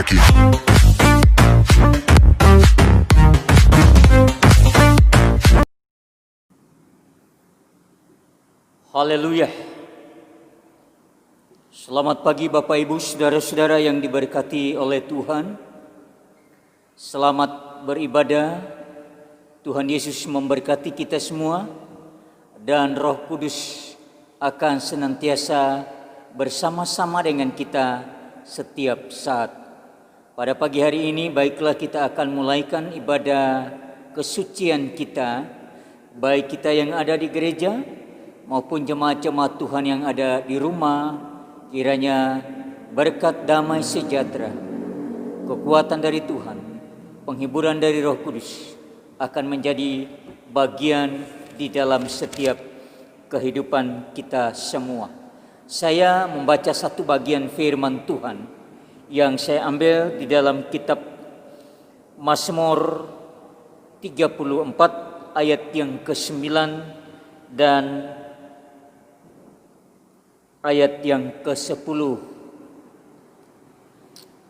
aquí. Haleluya. Selamat pagi Bapak Ibu Saudara-saudara yang diberkati oleh Tuhan. Selamat beribadah. Tuhan Yesus memberkati kita semua dan Roh Kudus akan senantiasa bersama-sama dengan kita setiap saat. Pada pagi hari ini baiklah kita akan mulaikan ibadah kesucian kita, baik kita yang ada di gereja maupun jemaat-jemaat Tuhan yang ada di rumah. Kiranya berkat damai sejahtera, kekuatan dari Tuhan, penghiburan dari Roh Kudus akan menjadi bagian di dalam setiap kehidupan kita semua. Saya membaca satu bagian firman Tuhan yang saya ambil di dalam kitab Mazmur 34 ayat yang ke-9 dan ayat yang ke-10.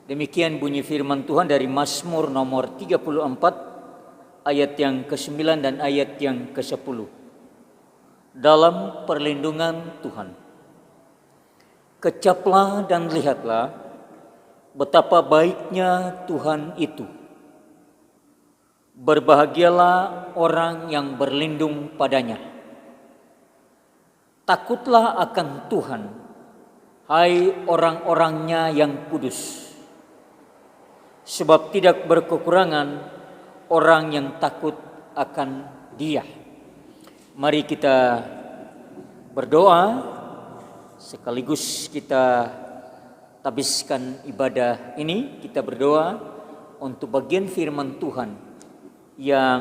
Demikian bunyi firman Tuhan dari Mazmur nomor 34 ayat yang ke-9 dan ayat yang ke-10. Dalam perlindungan Tuhan. Kecaplah dan lihatlah betapa baiknya Tuhan itu. Berbahagialah orang yang berlindung padanya. Takutlah akan Tuhan, hai orang-orangnya yang kudus. Sebab tidak berkekurangan orang yang takut akan Dia. Mari kita berdoa, sekaligus kita habiskan ibadah ini. Kita berdoa untuk bagian firman Tuhan yang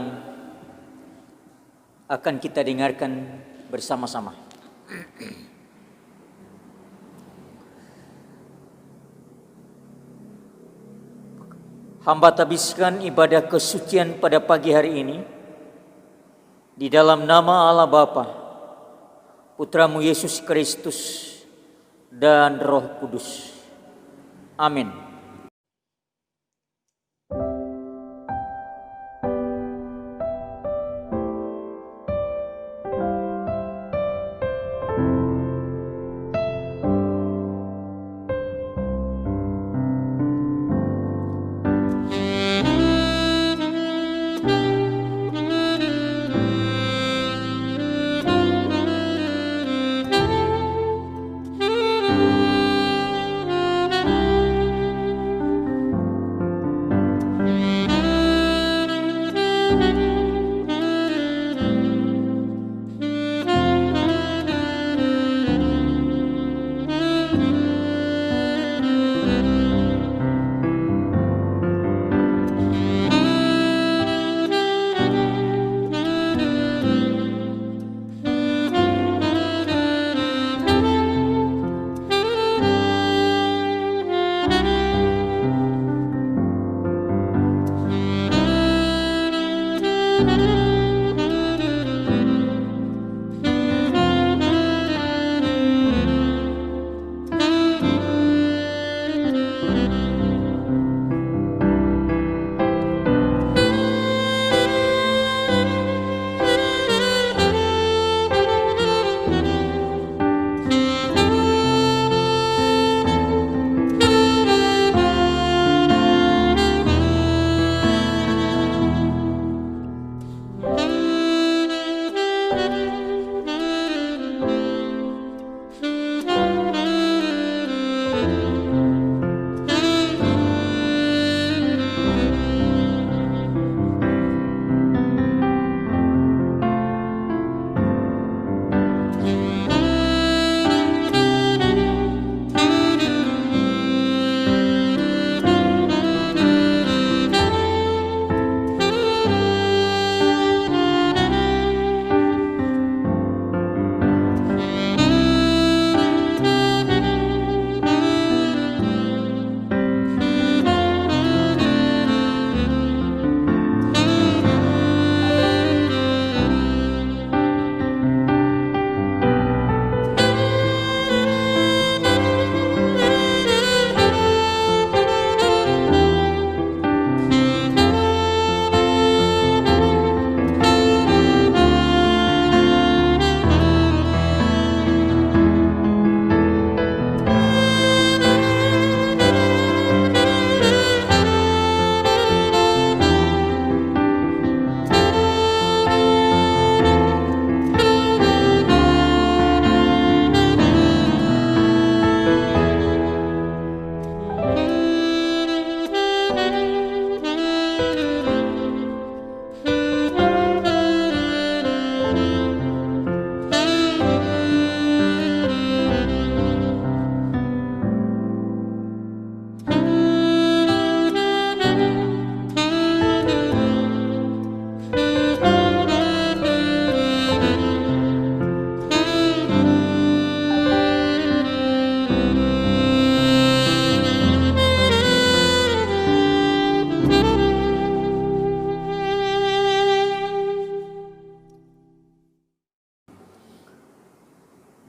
akan kita dengarkan bersama-sama. Hamba habiskan ibadah kesucian pada pagi hari ini di dalam nama Allah Bapa, Putramu Yesus Kristus dan Roh Kudus. Amin.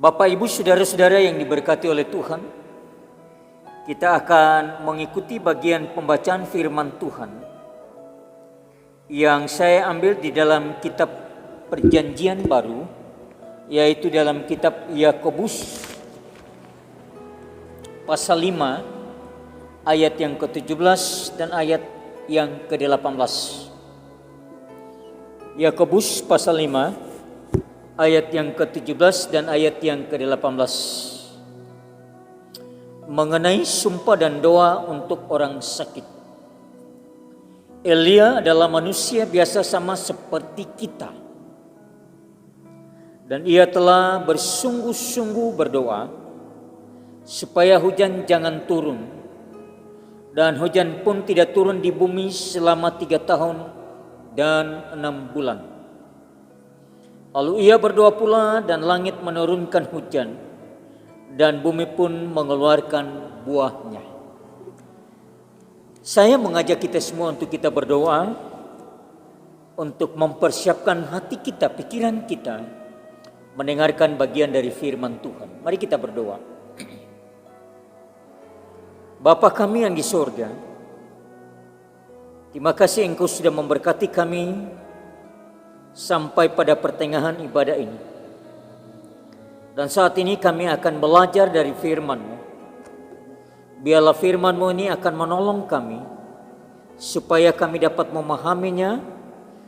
Bapak, Ibu, saudara-saudara yang diberkati oleh Tuhan, kita akan mengikuti bagian pembacaan firman Tuhan yang saya ambil di dalam kitab Perjanjian Baru, yaitu dalam kitab Yakobus pasal 5 ayat yang ke-17 dan ayat yang ke-18. Yakobus pasal 5 ayat yang ke-17 dan ayat yang ke-18 mengenai sumpah dan doa untuk orang sakit. Elia adalah manusia biasa sama seperti kita, dan ia telah bersungguh-sungguh berdoa supaya hujan jangan turun, dan hujan pun tidak turun di bumi selama 3 tahun dan 6 bulan. Lalu ia berdoa pula dan langit menurunkan hujan dan bumi pun mengeluarkan buahnya. Saya mengajak kita semua untuk kita berdoa untuk mempersiapkan hati kita, pikiran kita mendengarkan bagian dari firman Tuhan. Mari kita berdoa. Bapa kami yang di surga, terima kasih Engkau sudah memberkati kami sampai pada pertengahan ibadah ini. Dan saat ini kami akan belajar dari firman-Mu. Biarlah firman-Mu ini akan menolong kami, supaya kami dapat memahaminya,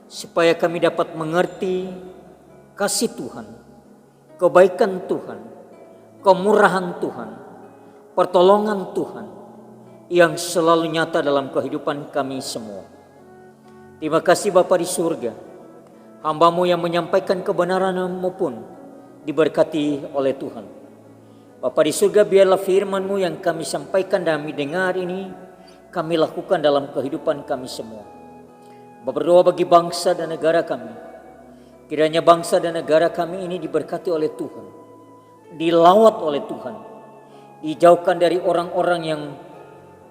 supaya kami dapat mengerti kasih Tuhan, kebaikan Tuhan, kemurahan Tuhan, pertolongan Tuhan, yang selalu nyata dalam kehidupan kami semua. Terima kasih Bapa di surga, hamba-Mu yang menyampaikan kebenaran-Mu pun diberkati oleh Tuhan. Bapa di surga, biarlah firman-Mu yang kami sampaikan dan kami dengar ini, kami lakukan dalam kehidupan kami semua. Berdoa bagi bangsa dan negara kami. Kiranya bangsa dan negara kami ini diberkati oleh Tuhan, dilawat oleh Tuhan, dijauhkan dari orang-orang yang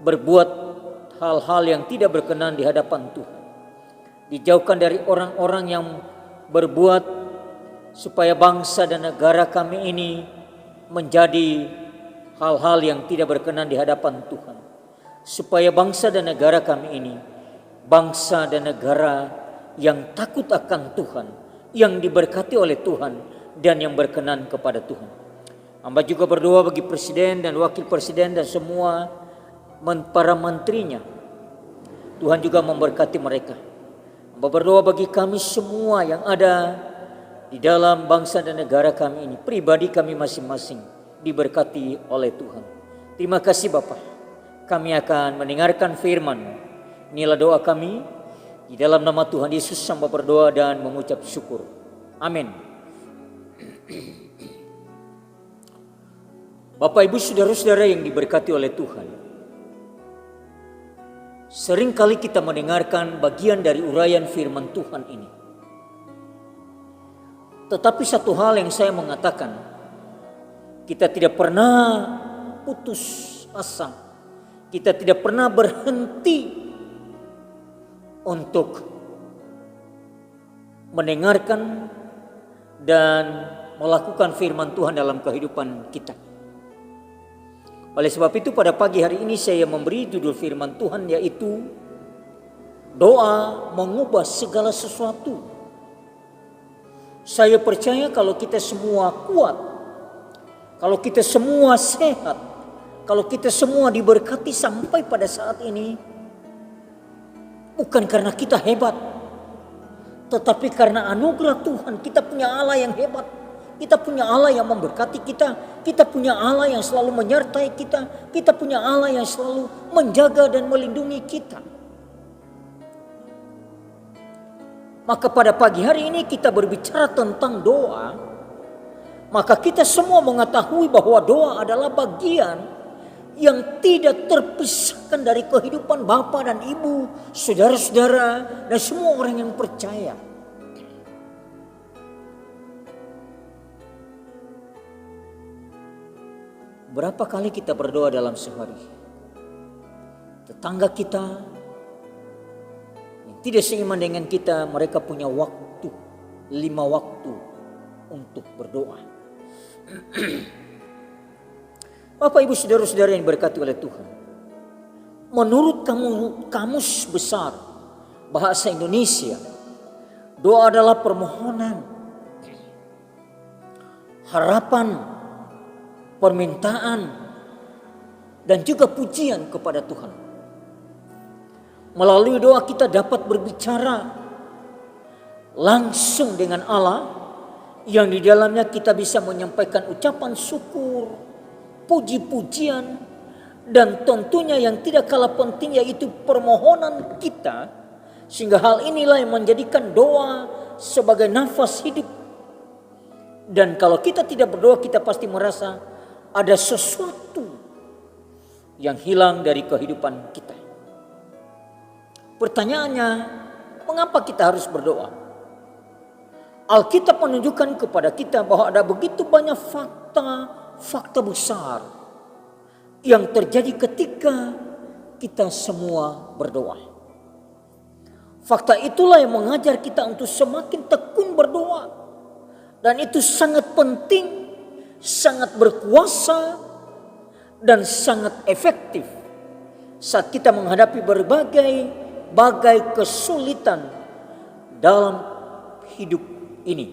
berbuat hal-hal yang tidak berkenan di hadapan Tuhan. Dijauhkan dari orang-orang yang berbuat supaya bangsa dan negara kami ini menjadi hal-hal yang tidak berkenan di hadapan Tuhan. Supaya bangsa dan negara kami ini bangsa dan negara yang takut akan Tuhan, yang diberkati oleh Tuhan dan yang berkenan kepada Tuhan. Hamba juga berdoa bagi presiden dan wakil presiden dan semua para menterinya. Tuhan juga memberkati mereka. Hamba berdoa bagi kami semua yang ada di dalam bangsa dan negara kami ini, pribadi kami masing-masing diberkati oleh Tuhan. Terima kasih Bapa. Kami akan mendengarkan firman-Mu. Inilah doa kami di dalam nama Tuhan Yesus, hamba berdoa dan mengucap syukur. Amin. Bapak, Ibu, saudara-saudara yang diberkati oleh Tuhan, seringkali kita mendengarkan bagian dari uraian firman Tuhan ini. Tetapi satu hal yang saya mengatakan, kita tidak pernah putus asa, kita tidak pernah berhenti untuk mendengarkan dan melakukan firman Tuhan dalam kehidupan kita. Oleh sebab itu pada pagi hari ini saya memberi judul firman Tuhan, yaitu doa mengubah segala sesuatu. Saya percaya kalau kita semua kuat, kalau kita semua sehat, kalau kita semua diberkati sampai pada saat ini, bukan karena kita hebat, tetapi karena anugerah Tuhan. Kita punya Allah yang hebat, kita punya Allah yang memberkati kita, kita punya Allah yang selalu menyertai kita, kita punya Allah yang selalu menjaga dan melindungi kita. Maka pada pagi hari ini kita berbicara tentang doa, maka kita semua mengetahui bahwa doa adalah bagian yang tidak terpisahkan dari kehidupan Bapak dan Ibu, saudara-saudara, dan semua orang yang percaya. Berapa kali kita berdoa dalam sehari? Tetangga kita yang tidak seiman dengan kita, mereka punya waktu, 5 waktu untuk berdoa. Bapak Ibu Saudara-saudara yang diberkati oleh Tuhan, menurut kamus besar bahasa Indonesia, doa adalah permohonan, harapan, permintaan, dan juga pujian kepada Tuhan. Melalui doa kita dapat berbicara langsung dengan Allah, yang di dalamnya kita bisa menyampaikan ucapan syukur, puji-pujian, dan tentunya yang tidak kalah penting yaitu permohonan kita, sehingga hal inilah yang menjadikan doa sebagai nafas hidup. Dan kalau kita tidak berdoa, kita pasti merasa ada sesuatu yang hilang dari kehidupan kita. Pertanyaannya, mengapa kita harus berdoa? Alkitab menunjukkan kepada kita bahwa ada begitu banyak fakta besar yang terjadi ketika kita semua berdoa. Fakta itulah yang mengajar kita untuk semakin tekun berdoa. Dan itu sangat penting, sangat berkuasa, dan sangat efektif saat kita menghadapi berbagai kesulitan dalam hidup ini.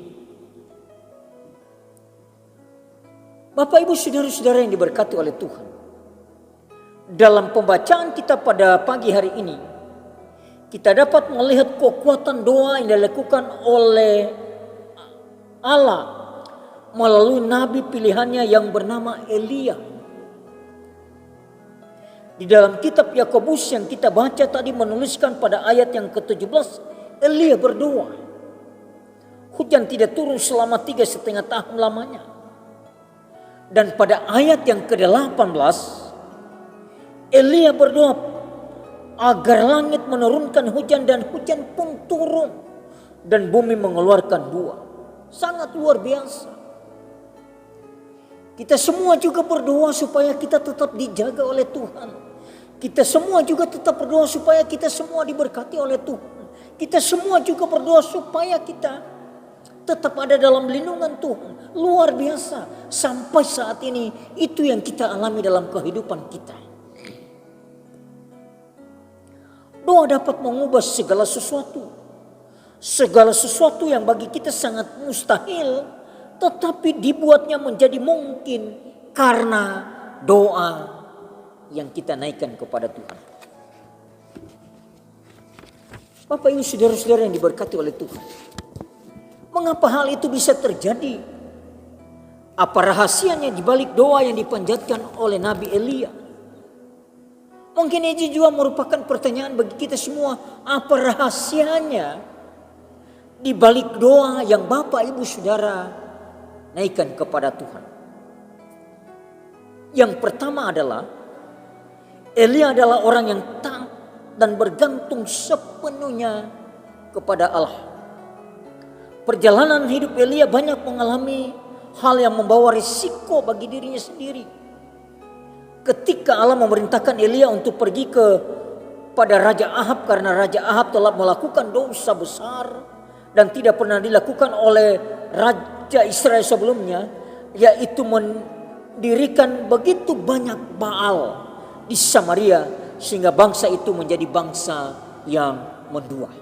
Bapak Ibu Saudara-saudara yang diberkati oleh Tuhan, dalam pembacaan kita pada pagi hari ini, kita dapat melihat kekuatan doa yang dilakukan oleh Allah melalui nabi pilihannya yang bernama Elia. Di dalam kitab Yakobus yang kita baca tadi menuliskan pada ayat yang ke-17, Elia berdoa. Hujan tidak turun selama 3,5 tahun lamanya. Dan pada ayat yang ke-18, Elia berdoa agar langit menurunkan hujan dan hujan pun turun dan bumi mengeluarkan buah. Sangat luar biasa. Kita semua juga berdoa supaya kita tetap dijaga oleh Tuhan. Kita semua juga tetap berdoa supaya kita semua diberkati oleh Tuhan. Kita semua juga berdoa supaya kita tetap ada dalam lindungan Tuhan. Luar biasa. Sampai saat ini itu yang kita alami dalam kehidupan kita. Doa dapat mengubah segala sesuatu. Segala sesuatu yang bagi kita sangat mustahil, tetapi dibuatnya menjadi mungkin karena doa yang kita naikkan kepada Tuhan. Bapak Ibu Saudara-saudara yang diberkati oleh Tuhan, mengapa hal itu bisa terjadi? Apa rahasianya di balik doa yang dipanjatkan oleh Nabi Elia? Mungkin ini juga merupakan pertanyaan bagi kita semua. Apa rahasianya di balik doa yang Bapak Ibu Saudara naikkan kepada Tuhan? Yang pertama adalah Elia adalah orang yang taat dan bergantung sepenuhnya kepada Allah. Perjalanan hidup Elia banyak mengalami hal yang membawa risiko bagi dirinya sendiri. Ketika Allah memerintahkan Elia untuk pergi pada Raja Ahab karena Raja Ahab telah melakukan dosa besar dan tidak pernah dilakukan oleh Raja Israel sebelumnya, yaitu mendirikan begitu banyak Baal di Samaria sehingga bangsa itu menjadi bangsa yang mendua.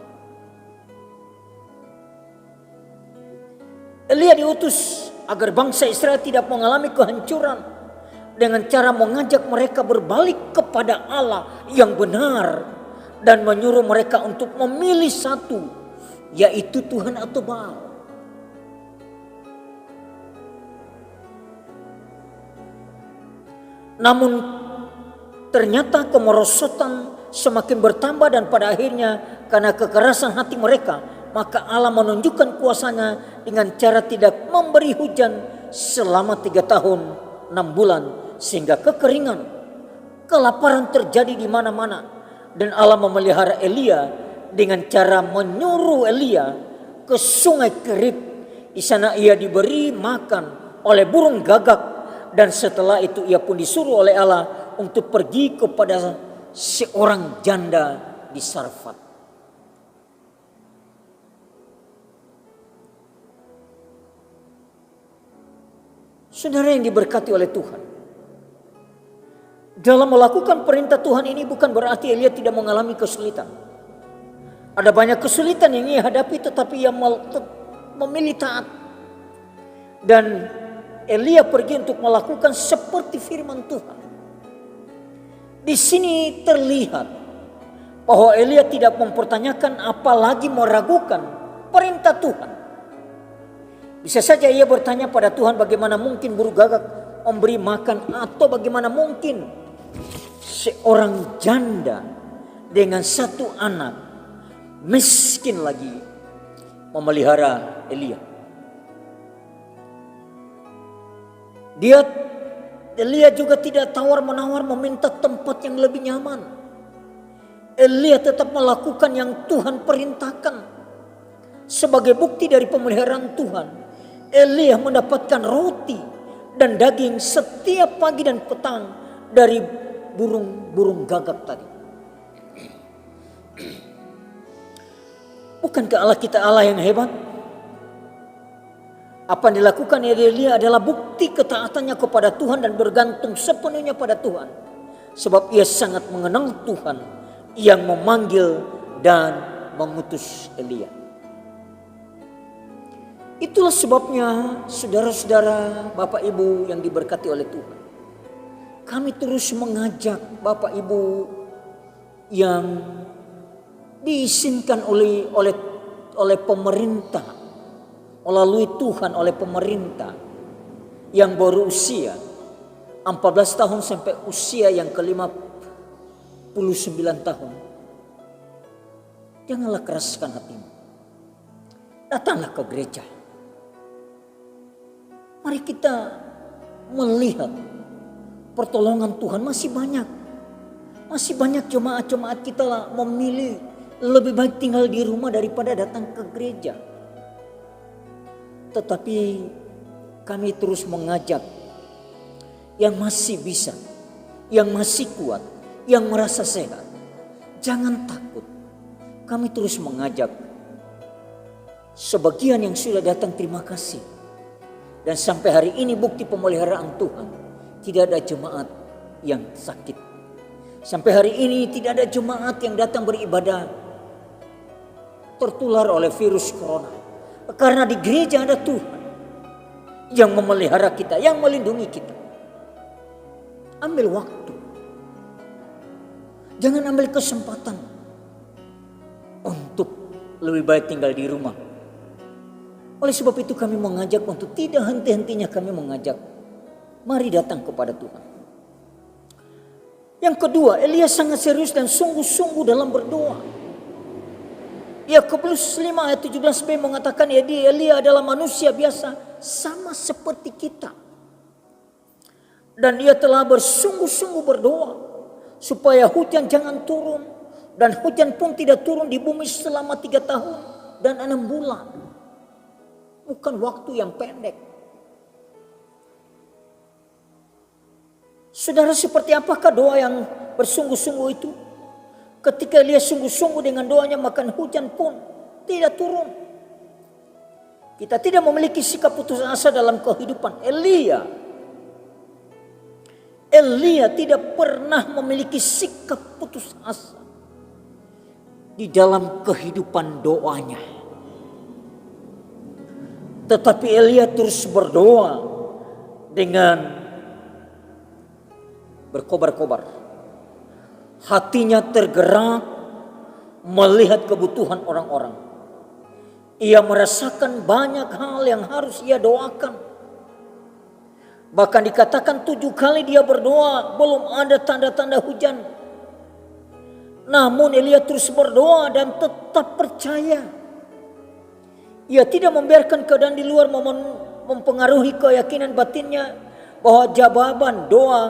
Elia diutus agar bangsa Israel tidak mengalami kehancuran dengan cara mengajak mereka berbalik kepada Allah yang benar dan menyuruh mereka untuk memilih satu, yaitu Tuhan atau Baal. Namun ternyata kemerosotan semakin bertambah dan pada akhirnya karena kekerasan hati mereka, maka Allah menunjukkan kuasanya dengan cara tidak memberi hujan selama 3 tahun 6 bulan sehingga kekeringan, kelaparan terjadi di mana-mana. Dan Allah memelihara Elia dengan cara menyuruh Elia ke sungai Kerib. Di sana ia diberi makan oleh burung gagak dan setelah itu ia pun disuruh oleh Allah untuk pergi kepada seorang janda di Sarfat. Saudara yang diberkati oleh Tuhan, dalam melakukan perintah Tuhan ini bukan berarti Elia tidak mengalami kesulitan. Ada banyak kesulitan yang ia hadapi, tetapi ia memilih taat. Dan Elia pergi untuk melakukan seperti firman Tuhan. Di sini terlihat bahwa Elia tidak mempertanyakan, apalagi meragukan perintah Tuhan. Bisa saja ia bertanya pada Tuhan, bagaimana mungkin burung gagak memberi makan, atau bagaimana mungkin seorang janda dengan satu anak miskin lagi memelihara Elia. Elia juga tidak tawar-menawar meminta tempat yang lebih nyaman. Elia tetap melakukan yang Tuhan perintahkan. Sebagai bukti dari pemeliharaan Tuhan, Elia mendapatkan roti dan daging setiap pagi dan petang dari burung gagak tadi. Bukankah Allah kita Allah yang hebat? Apa yang dilakukan Elia adalah bukti ketaatannya kepada Tuhan dan bergantung sepenuhnya pada Tuhan. Sebab ia sangat mengenal Tuhan yang memanggil dan mengutus Elia. Itulah sebabnya saudara-saudara, Bapak Ibu yang diberkati oleh Tuhan, kami terus mengajak Bapak Ibu yang diizinkan oleh pemerintah, melalui Tuhan, oleh pemerintah yang baru usia 14 tahun sampai usia yang ke-59 tahun. Janganlah keraskan hatimu. Datanglah ke gereja. Mari kita melihat pertolongan Tuhan masih banyak. Masih banyak jemaat-jemaat kita memilih lebih baik tinggal di rumah daripada datang ke gereja. Tetapi kami terus mengajak yang masih bisa, yang masih kuat, yang merasa sehat, jangan takut. Kami terus mengajak. Sebagian yang sudah datang, terima kasih. Dan sampai hari ini bukti pemeliharaan Tuhan, tidak ada jemaat yang sakit. Sampai hari ini tidak ada jemaat yang datang beribadah tertular oleh virus corona. Karena di gereja ada Tuhan yang memelihara kita, yang melindungi kita. Ambil waktu. Jangan ambil kesempatan untuk lebih baik tinggal di rumah. Oleh sebab itu kami mengajak untuk tidak henti-hentinya kami mengajak. Mari datang kepada Tuhan. Yang kedua, Elia sangat serius dan sungguh-sungguh dalam berdoa. Yakobus 5 ayat 17b mengatakan Elia adalah manusia biasa sama seperti kita. Dan ia telah bersungguh-sungguh berdoa supaya hujan jangan turun. Dan hujan pun tidak turun di bumi selama 3 tahun dan 6 bulan. Bukan waktu yang pendek. Saudara, seperti apakah doa yang bersungguh-sungguh itu? Ketika Elia sungguh-sungguh dengan doanya, maka hujan pun tidak turun. Kita tidak memiliki sikap putus asa dalam kehidupan Elia. Elia tidak pernah memiliki sikap putus asa di dalam kehidupan doanya. Tetapi Elia terus berdoa dengan berkobar-kobar. Hatinya tergerak melihat kebutuhan orang-orang. Ia merasakan banyak hal yang harus ia doakan. Bahkan dikatakan 7 kali dia berdoa belum ada tanda-tanda hujan. Namun Elia terus berdoa dan tetap percaya. Ia tidak membiarkan keadaan di luar mempengaruhi keyakinan batinnya bahwa jawaban doa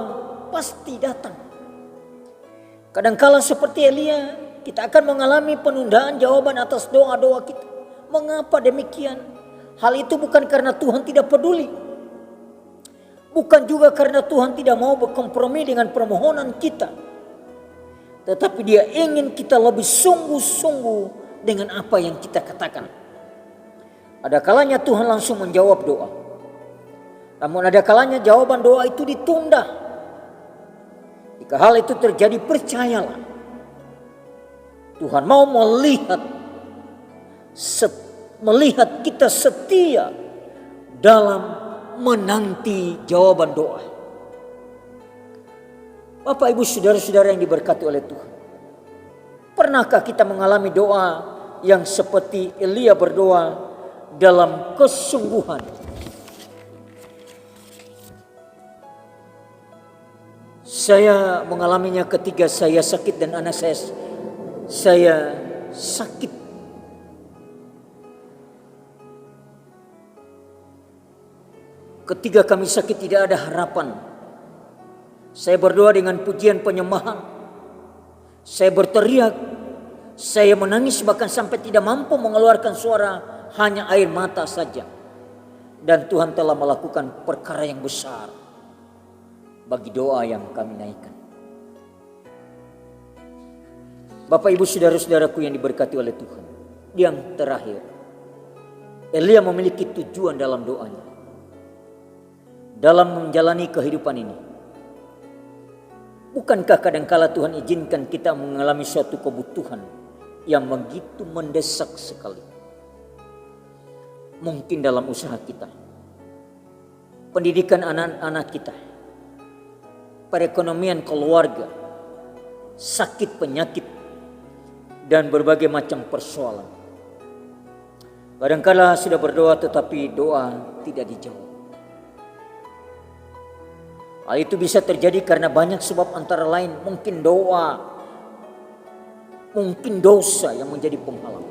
pasti datang. Kadangkala seperti Elia, kita akan mengalami penundaan jawaban atas doa-doa kita. Mengapa demikian? Hal itu bukan karena Tuhan tidak peduli. Bukan juga karena Tuhan tidak mau berkompromi dengan permohonan kita. Tetapi Dia ingin kita lebih sungguh-sungguh dengan apa yang kita katakan. Ada kalanya Tuhan langsung menjawab doa. Namun ada kalanya jawaban doa itu ditunda. Jika hal itu terjadi, percayalah, Tuhan mau melihat kita setia dalam menanti jawaban doa. Bapak, Ibu, saudara-saudara yang diberkati oleh Tuhan, pernahkah kita mengalami doa yang seperti Elia berdoa dalam kesungguhan? Saya mengalaminya ketika saya sakit dan anak saya sakit. Ketika kami sakit tidak ada harapan. Saya berdoa dengan pujian penyembahan. Saya berteriak, saya menangis bahkan sampai tidak mampu mengeluarkan suara, hanya air mata saja. Dan Tuhan telah melakukan perkara yang besar bagi doa yang kami naikkan. Bapak, Ibu, saudara-saudaraku yang diberkati oleh Tuhan, yang terakhir, Elia memiliki tujuan dalam doanya. Dalam menjalani kehidupan ini, bukankah kadangkala Tuhan izinkan kita mengalami suatu kebutuhan yang begitu mendesak sekali? Mungkin dalam usaha kita, pendidikan anak-anak kita, perekonomian keluarga, sakit penyakit, dan berbagai macam persoalan. Kadangkala sudah berdoa tetapi doa tidak dijawab. Hal itu bisa terjadi karena banyak sebab, antara lain mungkin doa, mungkin dosa yang menjadi penghalang.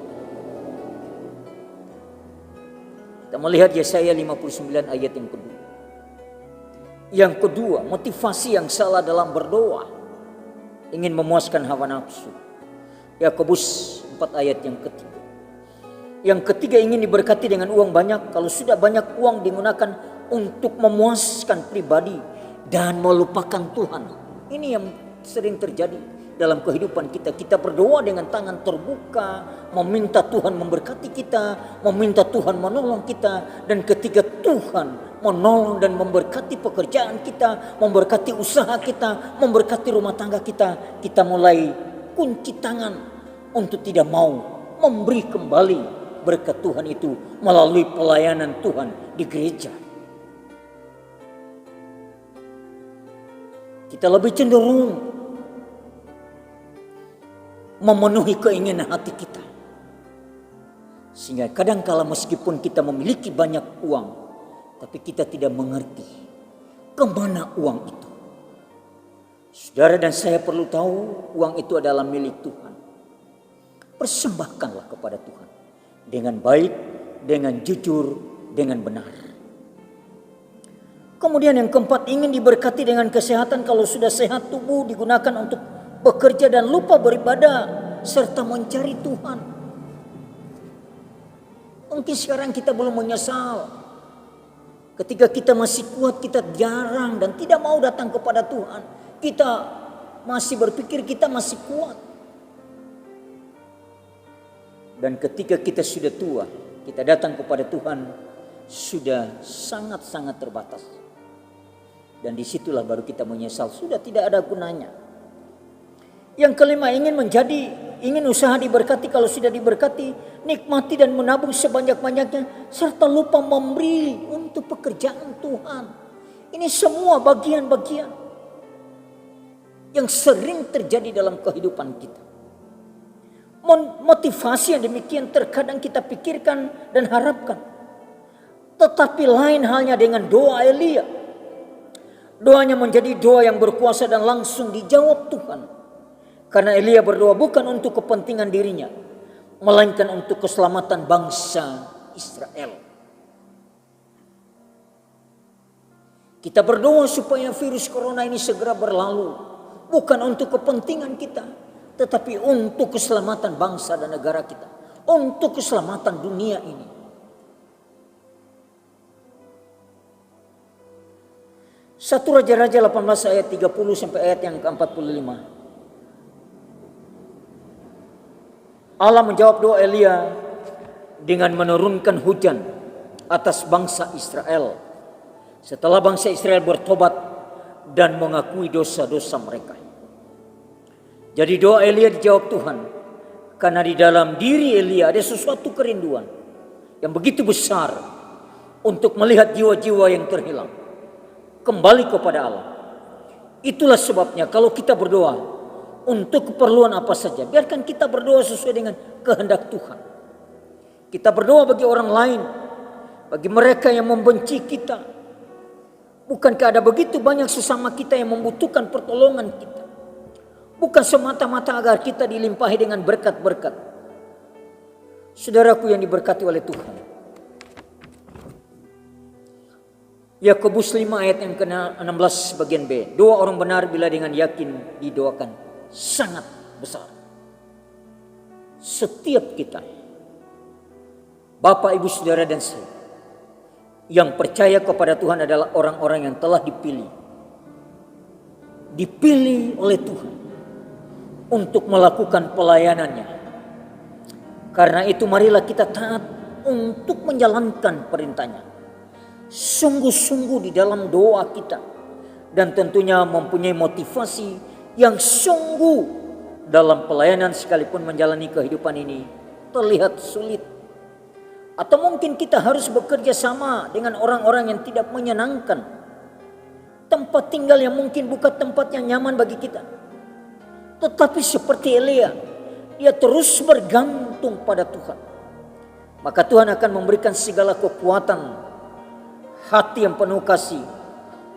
Kita melihat Yesaya 59 ayat yang kedua. Yang kedua, motivasi yang salah dalam berdoa, ingin memuaskan hawa nafsu. Yakobus 4 ayat yang ketiga. Yang ketiga, ingin diberkati dengan uang banyak. Kalau sudah banyak uang digunakan untuk memuaskan pribadi dan melupakan Tuhan. Ini yang sering terjadi dalam kehidupan kita. Kita berdoa dengan tangan terbuka, meminta Tuhan memberkati kita, meminta Tuhan menolong kita. Dan ketika Tuhan menolong dan memberkati pekerjaan kita, memberkati usaha kita, memberkati rumah tangga kita, kita mulai kunci tangan untuk tidak mau memberi kembali berkat Tuhan itu melalui pelayanan Tuhan di gereja. Kita lebih cenderung memenuhi keinginan hati kita. Sehingga kadangkala meskipun kita memiliki banyak uang, tapi kita tidak mengerti kemana uang itu. Saudara dan saya perlu tahu, uang itu adalah milik Tuhan. Persembahkanlah kepada Tuhan dengan baik, dengan jujur, dengan benar. Kemudian yang keempat, ingin diberkati dengan kesehatan. Kalau sudah sehat, tubuh digunakan untuk bekerja dan lupa beribadah serta mencari Tuhan. Mungkin sekarang kita belum menyesal. Ketika kita masih kuat, kita jarang dan tidak mau datang kepada Tuhan. Kita masih berpikir kita masih kuat. Dan ketika kita sudah tua, kita datang kepada Tuhan sudah sangat-sangat terbatas. Dan disitulah baru kita menyesal, sudah tidak ada gunanya. Yang kelima, ingin usaha diberkati. Kalau sudah diberkati, nikmati dan menabung sebanyak-banyaknya, serta lupa memberi untuk pekerjaan Tuhan. Ini semua bagian-bagian yang sering terjadi dalam kehidupan kita. Motivasi yang demikian terkadang kita pikirkan dan harapkan. Tetapi lain halnya dengan doa Elia. Doanya menjadi doa yang berkuasa dan langsung dijawab Tuhan. Karena Elia berdoa bukan untuk kepentingan dirinya, melainkan untuk keselamatan bangsa Israel. Kita berdoa supaya virus corona ini segera berlalu, bukan untuk kepentingan kita, tetapi untuk keselamatan bangsa dan negara kita, untuk keselamatan dunia ini. Satu Raja-Raja 18 ayat 30 sampai ayat yang ke-45. Allah menjawab doa Elia dengan menurunkan hujan atas bangsa Israel setelah bangsa Israel bertobat dan mengakui dosa-dosa mereka. Jadi doa Elia dijawab Tuhan, karena di dalam diri Elia ada sesuatu kerinduan yang begitu besar untuk melihat jiwa-jiwa yang terhilang kembali kepada Allah. Itulah sebabnya kalau kita berdoa untuk keperluan apa saja, biarkan kita berdoa sesuai dengan kehendak Tuhan. Kita berdoa bagi orang lain, bagi mereka yang membenci kita. Bukankah ada begitu banyak sesama kita yang membutuhkan pertolongan kita? Bukan semata-mata agar kita dilimpahi dengan berkat-berkat. Saudaraku yang diberkati oleh Tuhan, Yakobus 5 ayat yang ke-16 bagian B. Doa orang benar bila dengan yakin didoakan sangat besar. Setiap kita, Bapak, Ibu, Saudara dan saya, yang percaya kepada Tuhan adalah orang-orang yang telah dipilih. Dipilih oleh Tuhan untuk melakukan pelayanannya. Karena itu marilah kita taat untuk menjalankan perintahnya. Sungguh-sungguh di dalam doa kita. Dan tentunya mempunyai motivasi yang sungguh dalam pelayanan sekalipun menjalani kehidupan ini terlihat sulit. Atau mungkin kita harus bekerja sama dengan orang-orang yang tidak menyenangkan. Tempat tinggal yang mungkin bukan tempat yang nyaman bagi kita. Tetapi seperti Elia, dia terus bergantung pada Tuhan. Maka Tuhan akan memberikan segala kekuatan, hati yang penuh kasih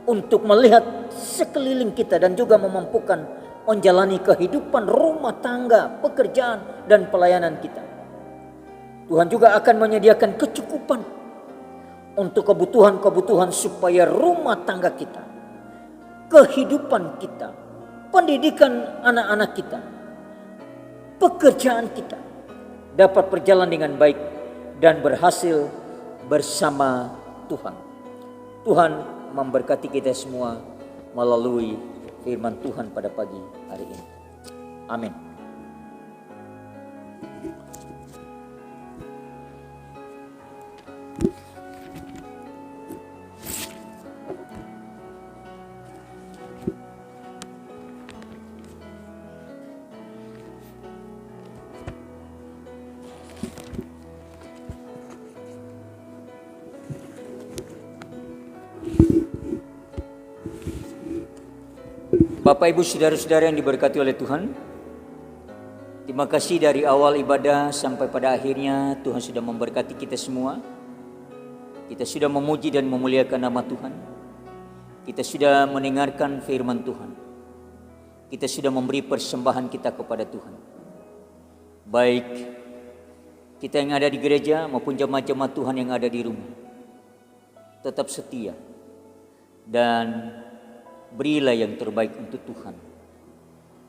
untuk melihat sekeliling kita dan juga memampukan menjalani kehidupan rumah tangga, pekerjaan dan pelayanan kita. Tuhan juga akan menyediakan kecukupan untuk kebutuhan-kebutuhan supaya rumah tangga kita, kehidupan kita, pendidikan anak-anak kita, pekerjaan kita dapat berjalan dengan baik dan berhasil bersama Tuhan. Tuhan memberkati kita semua melalui firman Tuhan pada pagi hari ini. Amin. Bapak, Ibu, Saudara-saudara yang diberkati oleh Tuhan, terima kasih dari awal ibadah sampai pada akhirnya Tuhan sudah memberkati kita semua. Kita sudah memuji dan memuliakan nama Tuhan. Kita sudah mendengarkan firman Tuhan. Kita sudah memberi persembahan kita kepada Tuhan. Baik kita yang ada di gereja maupun jemaat-jemaat Tuhan yang ada di rumah. Tetap setia dan berilah yang terbaik untuk Tuhan.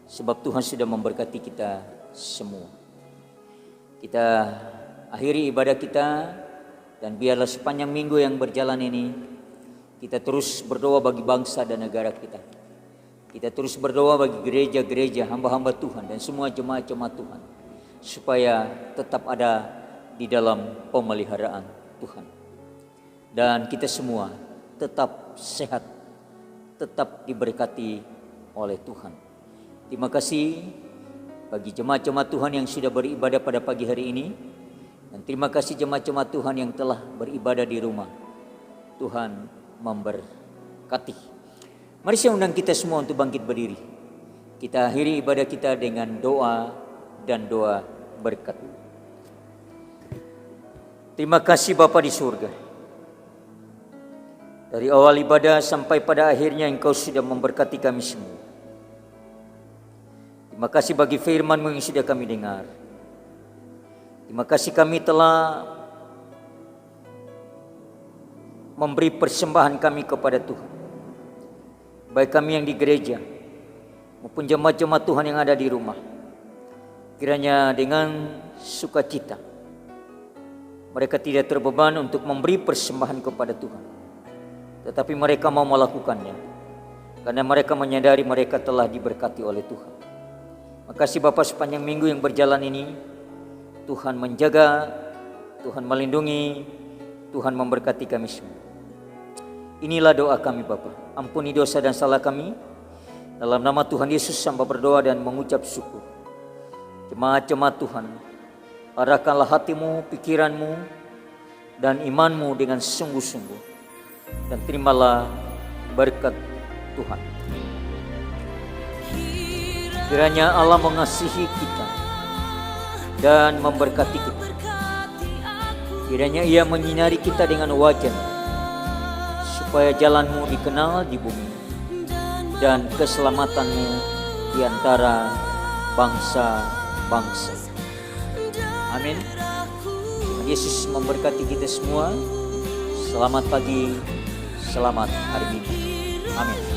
Sebab Tuhan sudah memberkati kita semua. Kita akhiri ibadah kita dan biarlah sepanjang minggu yang berjalan ini kita terus berdoa bagi bangsa dan negara kita. Kita terus berdoa bagi gereja-gereja, hamba-hamba Tuhan dan semua jemaat-jemaat Tuhan supaya tetap ada di dalam pemeliharaan Tuhan. Dan kita semua tetap sehat, tetap diberkati oleh Tuhan. Terima kasih bagi jemaat-jemaat Tuhan yang sudah beribadah pada pagi hari ini. Dan terima kasih jemaat-jemaat Tuhan yang telah beribadah di rumah. Tuhan memberkati. Mari saya undang kita semua untuk bangkit berdiri. Kita akhiri ibadah kita dengan doa dan doa berkat. Terima kasih Bapa di surga. Dari awal ibadah sampai pada akhirnya Engkau sudah memberkati kami semua. Terima kasih bagi firman-Mu yang sudah kami dengar. Terima kasih kami telah memberi persembahan kami kepada Tuhan. Baik kami yang di gereja maupun jemaat-jemaat Tuhan yang ada di rumah. Kiranya dengan sukacita mereka tidak terbeban untuk memberi persembahan kepada Tuhan. Tetapi mereka mau melakukannya karena mereka menyadari mereka telah diberkati oleh Tuhan. Makasih Bapa sepanjang minggu yang berjalan ini Tuhan menjaga, Tuhan melindungi, Tuhan memberkati kami semua. Inilah doa kami Bapa. Ampuni dosa dan salah kami. Dalam nama Tuhan Yesus hamba berdoa dan mengucap syukur. Jemaat-jemaat Tuhan, arahkanlah hatimu, pikiranmu, dan imanmu dengan sungguh-sungguh. Dan terimalah berkat Tuhan. Kiranya Allah mengasihi kita dan memberkati kita. Kiranya Ia menyinari kita dengan wajah-Nya, supaya jalanmu dikenal di bumi dan keselamatanmu di antara bangsa-bangsa. Amin. Tuhan Yesus memberkati kita semua. Selamat pagi, selamat hari Minggu. Amin.